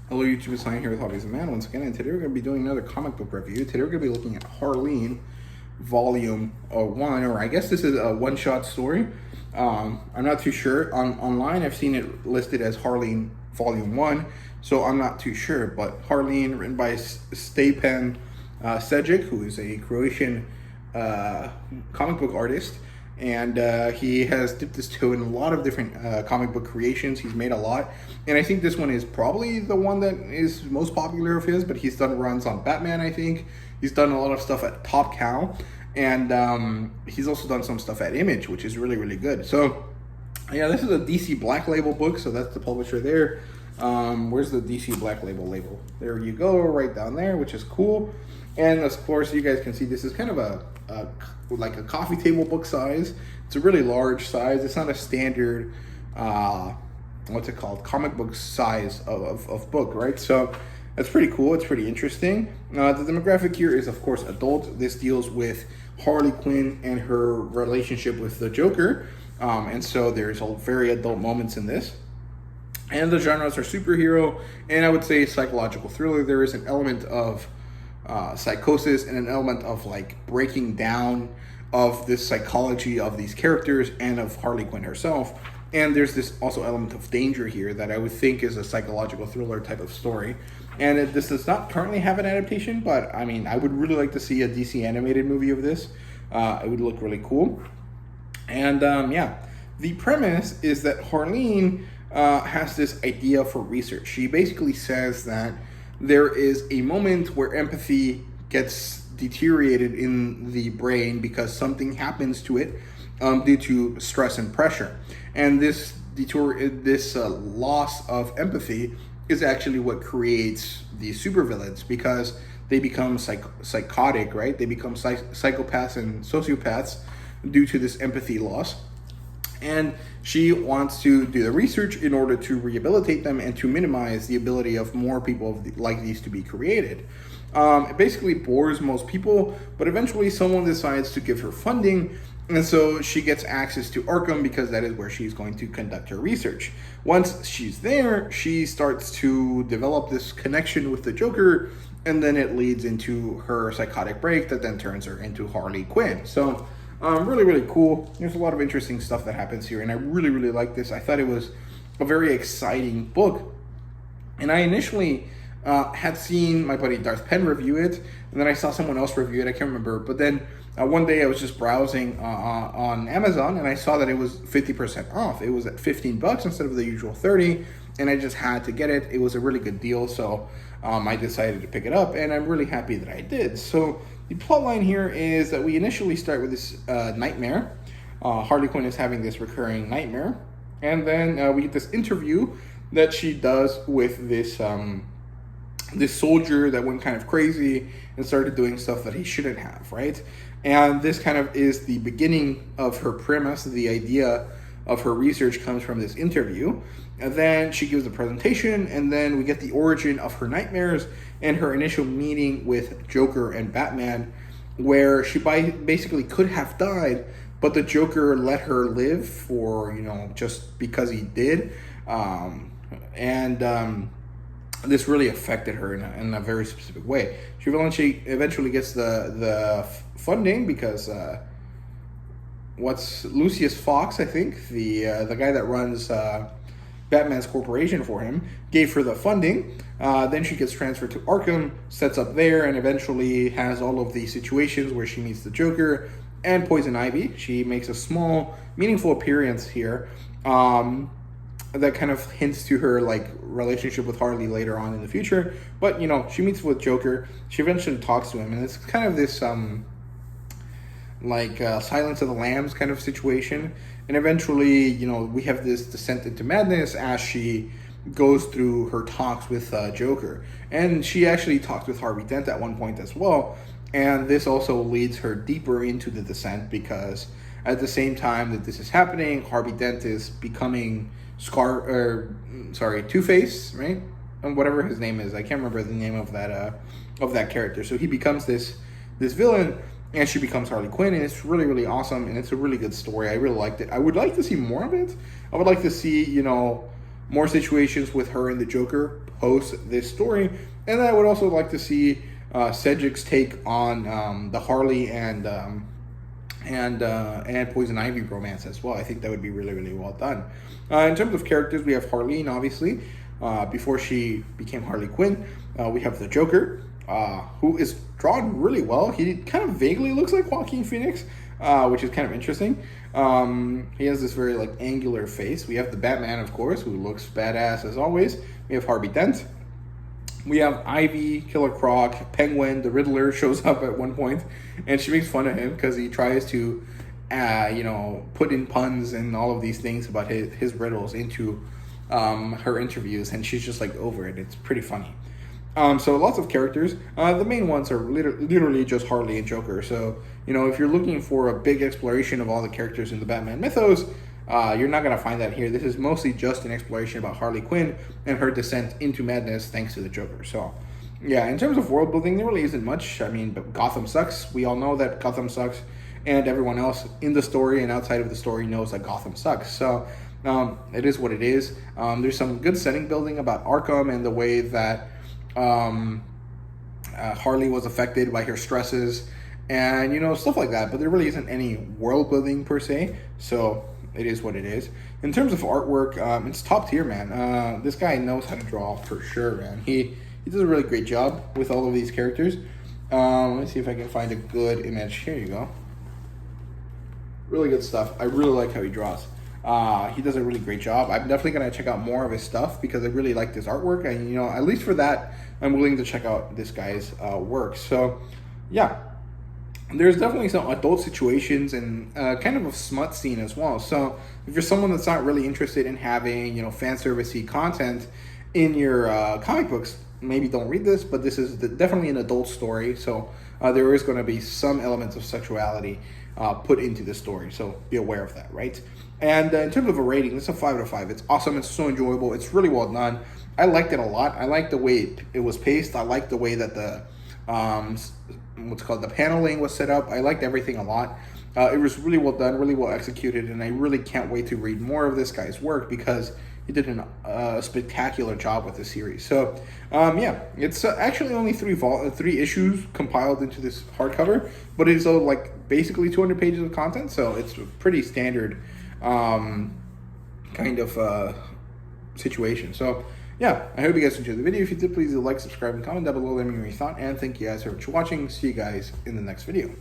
Hello YouTube, it's Ryan here with Hobbies of Man once again, and today we're going to be doing another comic book review. Today we're going to be looking at Harleen Volume 1, or I guess this is a one-shot story. I'm not too sure. Online I've seen it listed as Harleen Volume 1, so I'm not too sure. But Harleen, written by Stepan Sejic, who is a Croatian comic book artist. And he has dipped his toe in a lot of different comic book creations. He's made a lot. And I think this one is probably the one that is most popular of his, but he's done runs on Batman, I think. He's done a lot of stuff at Top Cow. And he's also done some stuff at Image, which is really, really good. So, yeah, this is a DC Black Label book, so that's the publisher there. Where's the DC Black label? There you go, right down there, which is cool. And of course, you guys can see this is kind of like a coffee table book size. It's a really large size. It's not a standard, what's it called, comic book size of book, right? So that's pretty cool. It's pretty interesting. The demographic here is, of course, adult. This deals with Harley Quinn and her relationship with the Joker. And so there's very adult moments in this. And the genres are superhero and I would say psychological thriller. There is an element of psychosis and an element of like breaking down of this psychology of these characters and of Harley Quinn herself. And there's this also element of danger here that I would think is a psychological thriller type of story. And this does not currently have an adaptation, but I mean, I would really like to see a DC animated movie of this. It would look really cool. And yeah, the premise is that Harleen has this idea for research. She basically says that there is a moment where empathy gets deteriorated in the brain because something happens to it due to stress and pressure. And this loss of empathy is actually what creates these supervillains, because they become psychotic, right? They become psychopaths and sociopaths due to this empathy loss. And she wants to do the research in order to rehabilitate them and to minimize the ability of more people like these to be created. It basically bores most people, but eventually someone decides to give her funding, and so she gets access to Arkham because that is where she's going to conduct her research. Once she's there, she starts to develop this connection with the Joker, and then it leads into her psychotic break that then turns her into Harley Quinn. So really, really cool. There's a lot of interesting stuff that happens here, and I really, really like this. I thought it was a very exciting book. And I initially had seen my buddy Darth Penn review it, and then I saw someone else review it. I can't remember. But then one day I was just browsing on Amazon, and I saw that it was 50% off. It was at $15 instead of the usual 30, and I just had to get it. It was a really good deal, so I decided to pick it up, and I'm really happy that I did. So the plot line here is that we initially start with this nightmare. Harley Quinn is having this recurring nightmare, and then we get this interview that she does with this this soldier that went kind of crazy and started doing stuff that he shouldn't have, right? And this kind of is the beginning of her premise. The idea of her research comes from this interview. And then she gives a presentation, and then we get the origin of her nightmares and her initial meeting with Joker and Batman, where she basically could have died, but the Joker let her live for, just because he did. This really affected her in a very specific way. She eventually gets the funding because Lucius Fox, I think, the guy that runs Batman's corporation for him, gave her the funding. Then she gets transferred to Arkham, sets up there, and eventually has all of these situations where she meets the Joker and Poison Ivy. She makes a small, meaningful appearance here that kind of hints to her relationship with Harley later on in the future. But she meets with Joker. She eventually talks to him, and it's kind of this Silence of the Lambs kind of situation. And eventually, we have this descent into madness as she goes through her talks with Joker. And she actually talked with Harvey Dent at one point as well. And this also leads her deeper into the descent, because at the same time that this is happening, Harvey Dent is becoming Two-Face, right? And whatever his name is. I can't remember the name of that character. So he becomes this villain, and she becomes Harley Quinn, and it's really, really awesome, and it's a really good story. I really liked it. I would like to see more of it. I would like to see, more situations with her and the Joker post this story. And I would also like to see Cedric's take on the Harley and Poison Ivy romance as well. I think that would be really, really well done. In terms of characters, we have Harleen, obviously, before she became Harley Quinn. We have the Joker, who is drawn really well. He kind of vaguely looks like Joaquin Phoenix, which is kind of interesting. He has this very like angular face. We have the Batman, of course, who looks badass as always. We have Harvey Dent. We have Ivy, Killer Croc, Penguin. The Riddler shows up at one point, and she makes fun of him because he tries to, put in puns and all of these things about his riddles into her interviews, and she's just like over it. It's pretty funny. So lots of characters. The main ones are literally just Harley and Joker. So, if you're looking for a big exploration of all the characters in the Batman mythos, you're not going to find that here. This is mostly just an exploration about Harley Quinn and her descent into madness thanks to the Joker. So, yeah, in terms of world building, there really isn't much. I mean, but Gotham sucks. We all know that Gotham sucks, and everyone else in the story and outside of the story knows that Gotham sucks. So, it is what it is. There's some good setting building about Arkham and the way that Harley was affected by her stresses and stuff like that, but there really isn't any world building per se, so it is what it is. In terms of artwork, it's top tier, man. This guy knows how to draw for sure, man. He does a really great job with all of these characters. Let me see if I can find a good image. Here you go. Really good stuff. I really like how he draws. He does a really great job. I'm definitely going to check out more of his stuff because I really like this artwork. And, at least for that, I'm willing to check out this guy's work. So, yeah, there's definitely some adult situations and kind of a smut scene as well. So, if you're someone that's not really interested in having, fan service-y content in your comic books, maybe don't read this, but this is definitely an adult story. So, there is going to be some elements of sexuality put into the story. So, be aware of that, right? And in terms of a rating, it's a 5 out of 5. It's awesome. It's so enjoyable. It's really well done. I liked it a lot. I liked the way it was paced. I liked the way that the the paneling was set up. I liked everything a lot. It was really well done, really well executed, and I really can't wait to read more of this guy's work because he did a spectacular job with the series. So, yeah, it's actually only three issues compiled into this hardcover, but it's basically 200 pages of content, so it's a pretty standard kind of situation. So, yeah, I hope you guys enjoyed the video. If you did, please like, subscribe, and comment down below. Let me know your thought, and thank you guys for watching. See you guys in the next video.